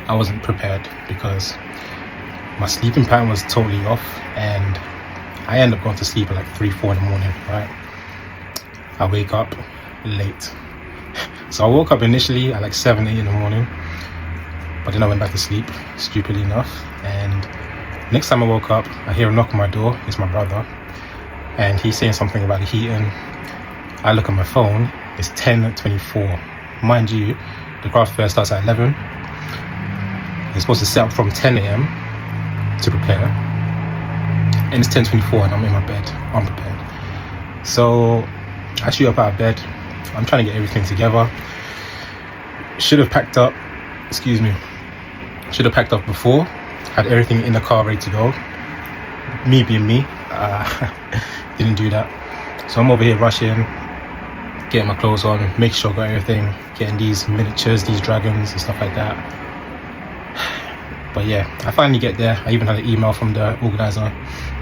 I wasn't prepared because my sleeping pattern was totally off, and I end up going to sleep at like 3-4 in the morning, right? I wake up late. So I woke up initially at like 7-8 in the morning, but then I went back to sleep, stupidly enough. And next time I woke up, I hear a knock on my door. It's my brother, and he's saying something about the heating. I look at my phone, it's 10:24. Mind you, the craft fair starts at 11. You're supposed to set up from 10 a.m. to prepare, and it's 10:24 and I'm in my bed, unprepared. So I shoot up out of bed. I'm trying to get everything together. Should have packed up before, had everything in the car ready to go. Me being me, didn't do that. So I'm over here rushing, getting my clothes on, making sure I got everything, getting these miniatures, these dragons and stuff like that. But yeah, I finally get there. I even had an email from the organizer.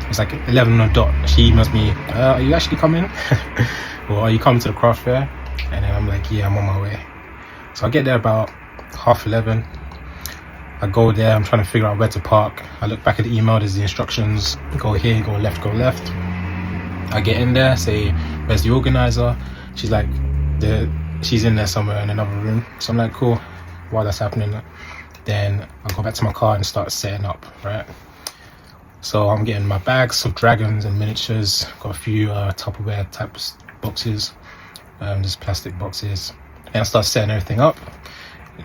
It was like 11 on the dot. She emails me, are you actually coming? Or are you coming to the craft fair? And then I'm like, yeah, I'm on my way. So I get there about 11:30. I go there, I'm trying to figure out where to park. I look back at the email, there's the instructions, go here, go left, go left. I get in there, say, where's the organizer? She's like, she's in there somewhere in another room. So I'm like, cool, while that's happening, then I'll go back to my car and start setting up, right? So I'm getting my bags of dragons and miniatures, got a few Tupperware type boxes, just plastic boxes, and I start setting everything up.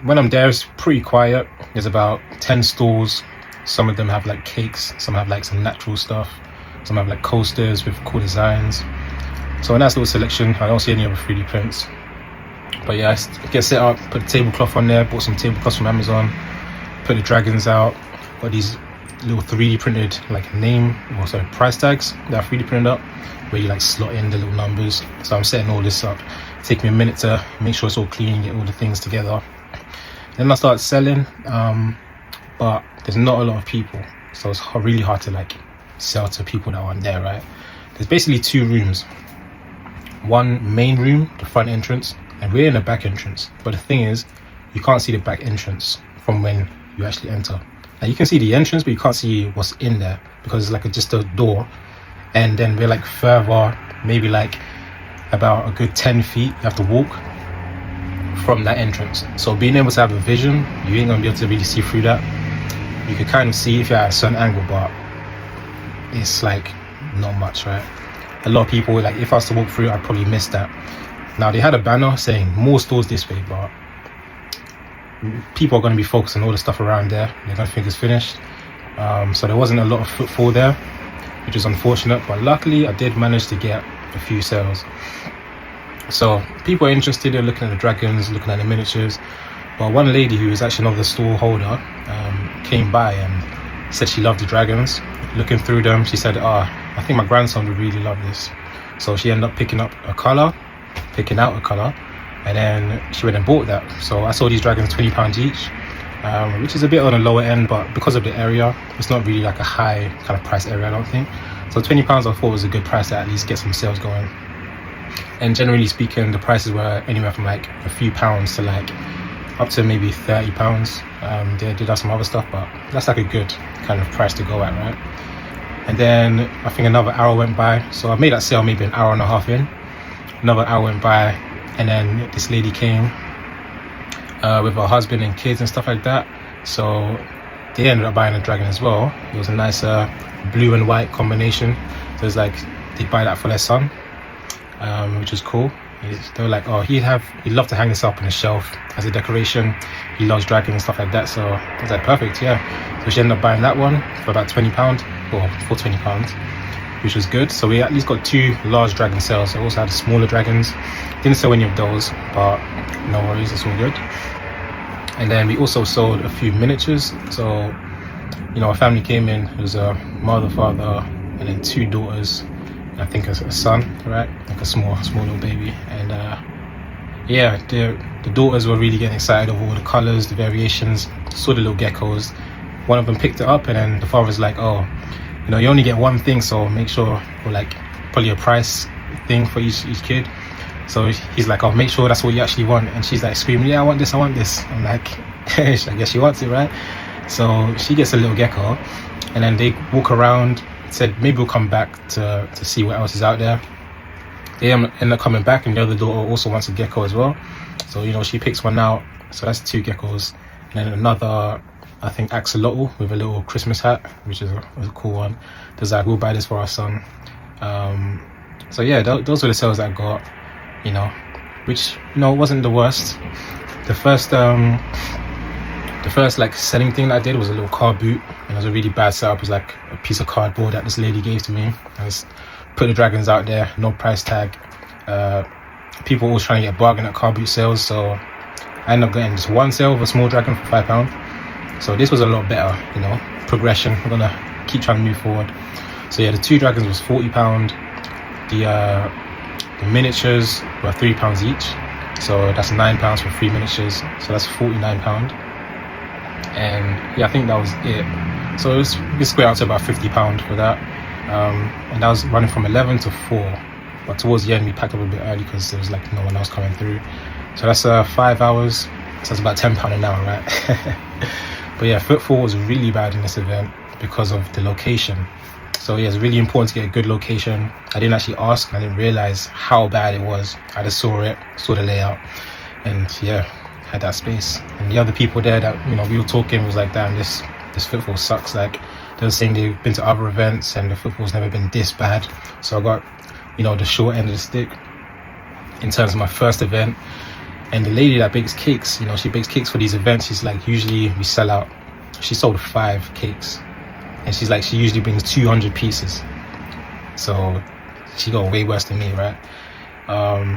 When I'm there, it's pretty quiet. There's about 10 stalls. Some of them have like cakes, some have like some natural stuff, some have like coasters with cool designs. So a nice little selection. I don't see any other 3D prints. But yeah, I get set up, put the tablecloth on there, bought some tablecloths from Amazon, put the dragons out, got these little 3D printed like price tags that are 3D printed up, where you like slot in the little numbers. So I'm setting all this up. Take me a minute to make sure it's all clean, get all the things together. Then I start selling, but there's not a lot of people, so it's really hard to like sell to people that aren't there, right? There's basically 2 rooms. One main room, the front entrance, and we're in the back entrance. But the thing is, you can't see the back entrance from when you actually enter. Now you can see the entrance, but you can't see what's in there because it's like just a door. And then we're like further, maybe like about a good 10 feet. You have to walk from that entrance. So being able to have a vision, you ain't gonna be able to really see through that. You can kind of see if you're at a certain angle, but it's like not much, right? A lot of people, like if I was to walk through, I'd probably miss that. Now they had a banner saying more stores this way, but people are going to be focused on all the stuff around there. They're going to think it's finished. So there wasn't a lot of footfall there, which is unfortunate, but luckily I did manage to get a few sales. So people are interested, they're looking at the dragons, looking at the miniatures. But one lady who is actually another store holder came by and said she loved the dragons. Looking through them, she said, I think my grandson would really love this. So she ended up picking out a colour, and then she went and bought that. So I saw these dragons £20 each, which is a bit on the lower end, but because of the area, it's not really like a high kind of price area, I don't think. So £20 I thought was a good price to at least get some sales going. And generally speaking, the prices were anywhere from like a few pounds to like up to maybe £30. They did have some other stuff, but that's like a good kind of price to go at, right? And then I think another hour went by, so I made that sale maybe an hour and a half in. Another hour went by, and then this lady came with her husband and kids and stuff like that. So they ended up buying a dragon as well. It was a nice blue and white combination. So it's like they buy that for their son, which is cool. They were like, he'd love to hang this up on a shelf as a decoration. He loves dragons and stuff like that. So I was like, perfect, yeah. So she ended up buying that one for about £20, or for £20, which was good. So we at least got 2 large dragon sales. I also had smaller dragons. Didn't sell any of those, but no worries, it's all good. And then we also sold a few miniatures. So, you know, a family came in. It was a mother, father, and then 2 daughters. I think a son, right? Like a small little baby. And yeah, the daughters were really getting excited over all the colors, the variations. Saw the little geckos. One of them picked it up, and then the father's like, you know, you only get one thing, so make sure, or like probably a price thing for each kid. So he's like, make sure that's what you actually want. And she's like screaming, yeah, I want this. I'm like, I guess she wants it, right? So she gets a little gecko, and then they walk around. Said maybe we'll come back to see what else is out there. They end up coming back, and the other daughter also wants a gecko as well. So she picks one out. So that's 2 geckos, and then another, I think, axolotl with a little Christmas hat, which is a cool one. There's like, we'll buy this for our son. So yeah, those were the sales that I got. Which wasn't the worst. The first like selling thing that I did was a little car boot, and it was a really bad setup. It was like a piece of cardboard that this lady gave to me. I just put the dragons out there, no price tag. People always trying to get bargain at car boot sales, so I ended up getting just one sale of a small dragon for £5. So this was a lot better, progression. I'm gonna keep trying to move forward. So yeah, the 2 dragons was £40. The miniatures were £3 each, so that's £9 for 3 miniatures, so that's £49. And yeah, I think that was it. So it squared out to about £50 for that. And that was running from 11 to 4, but towards the end we packed up a bit early because there was like no one else coming through. So that's 5 hours, so that's about £10 an hour, right? But yeah, footfall was really bad in this event because of the location. So yeah, it's really important to get a good location. I didn't actually ask, I didn't realize how bad it was. I just saw the layout, and yeah, had that space. And the other people there that we were talking was like, damn, this footfall sucks. Like, they were saying they've been to other events and the footfall's never been this bad. So I got the short end of the stick in terms of my first event. And the lady that bakes cakes, she bakes cakes for these events. She's like, usually we sell out. She sold 5 cakes, and she's like, she usually brings 200 pieces. So she got way worse than me, right?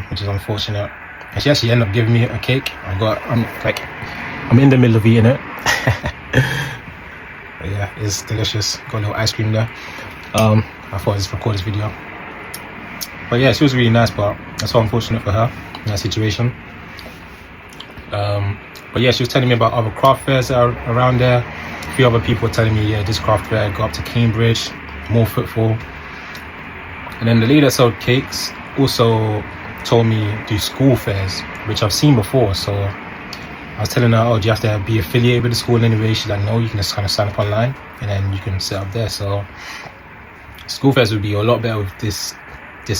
Which is unfortunate. And she actually ended up giving me a cake. I'm in the middle of eating it. But yeah, it's delicious. Got a little ice cream there. I thought I'd just record this video. But yeah, she was really nice, but that's so unfortunate for her in that situation. But yeah, she was telling me about other craft fairs that are around there. A few other people were telling me, yeah, this craft fair got up to Cambridge, more footfall. And then the lady that sold cakes also told me do school fairs, which I've seen before. So I was telling her, oh, do you have to be affiliated with the school in any way? She's like, no, you can just kind of sign up online and then you can set up there. So school fairs would be a lot better with this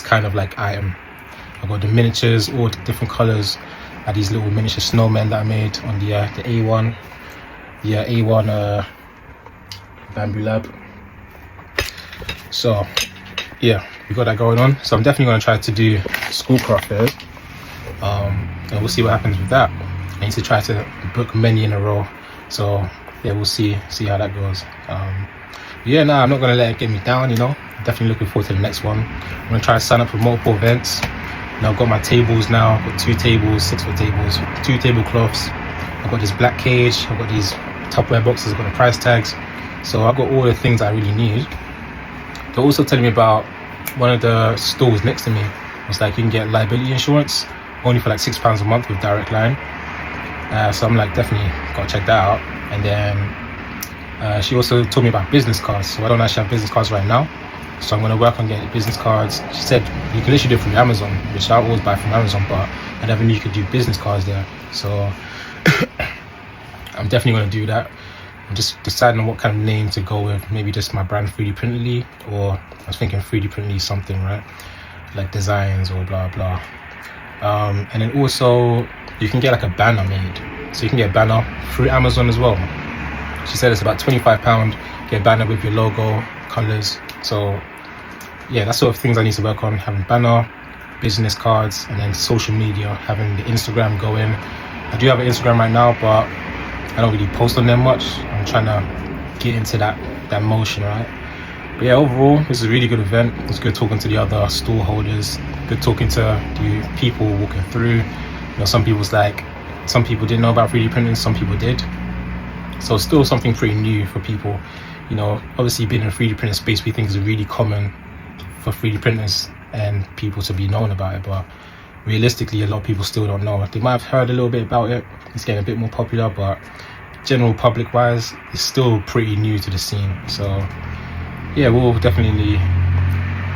kind of like item. I've got the miniatures, all the different colors. I had these little miniature snowmen that I made on the A1 Bamboo Lab. So yeah, we got that going on. So I'm definitely going to try to do school craft fairs, and we'll see what happens with that. I need to try to book many in a row, so yeah, we'll see how that goes. Yeah, I'm not going to let it get me down. Definitely looking forward to the next one. I'm going to try to sign up for multiple events. I've got my tables now. I've got 2 tables, 6-foot tables, 2 tablecloths. I've got this black cage. I've got these Tupperware boxes. I've got the price tags. So I've got all the things I really need. They're also telling me about one of the stores next to me. It's like you can get liability insurance only for like £6 a month with Direct Line. So I'm like, definitely got to check that out. And then she also told me about business cards. So I don't actually have business cards right now. So I'm going to work on getting business cards. She said you can literally do it from Amazon, which I always buy from Amazon, but I never knew you could do business cards there. So I'm definitely going to do that. I'm just deciding on what kind of name to go with. Maybe just my brand 3D Printedly, or I was thinking 3D Printedly something, right? Like designs or blah blah. And then also you can get like a banner made. So you can get a banner through Amazon as well. She said it's about £25. Get a banner with your logo, colours. So yeah, that's sort of things I need to work on. Having banner, business cards, and then social media, having the Instagram going. I do have an Instagram right now, but I don't really post on there much. I'm trying to get into that motion, right? But yeah, overall, this is a really good event. It's good talking to the other stall holders, good talking to the people walking through. Some people didn't know about 3D printing, some people did. So it's still something pretty new for people. Obviously being in a 3D printing space, we think is really common for 3D printers and people to be known about it, but realistically a lot of people still don't know. They might have heard a little bit about it, it's getting a bit more popular, but general public wise it's still pretty new to the scene. So yeah, we'll definitely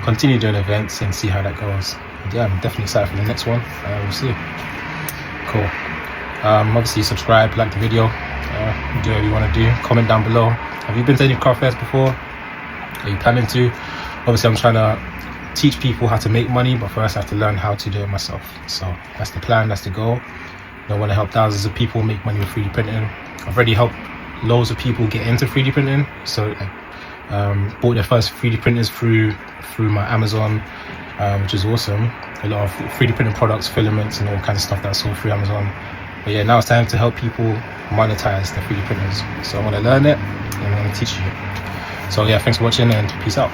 continue doing events and see how that goes. And yeah, I'm definitely excited for the next one. We'll see. Cool. Obviously subscribe, like the video, do whatever you want to do. Comment down below, have you been to any craft fairs before? Are you planning to? Obviously I'm trying to teach people how to make money, but first I have to learn how to do it myself. So that's the plan, that's the goal. I want to help thousands of people make money with 3D printing. I've already helped loads of people get into 3D printing. So I bought their first 3D printers through my Amazon, which is awesome. A lot of 3D printing products, filaments and all kinds of stuff that's sold through Amazon. But yeah, now it's time to help people monetize their 3D printers. So I want to learn it and I want to teach you. So yeah, thanks for watching and peace out.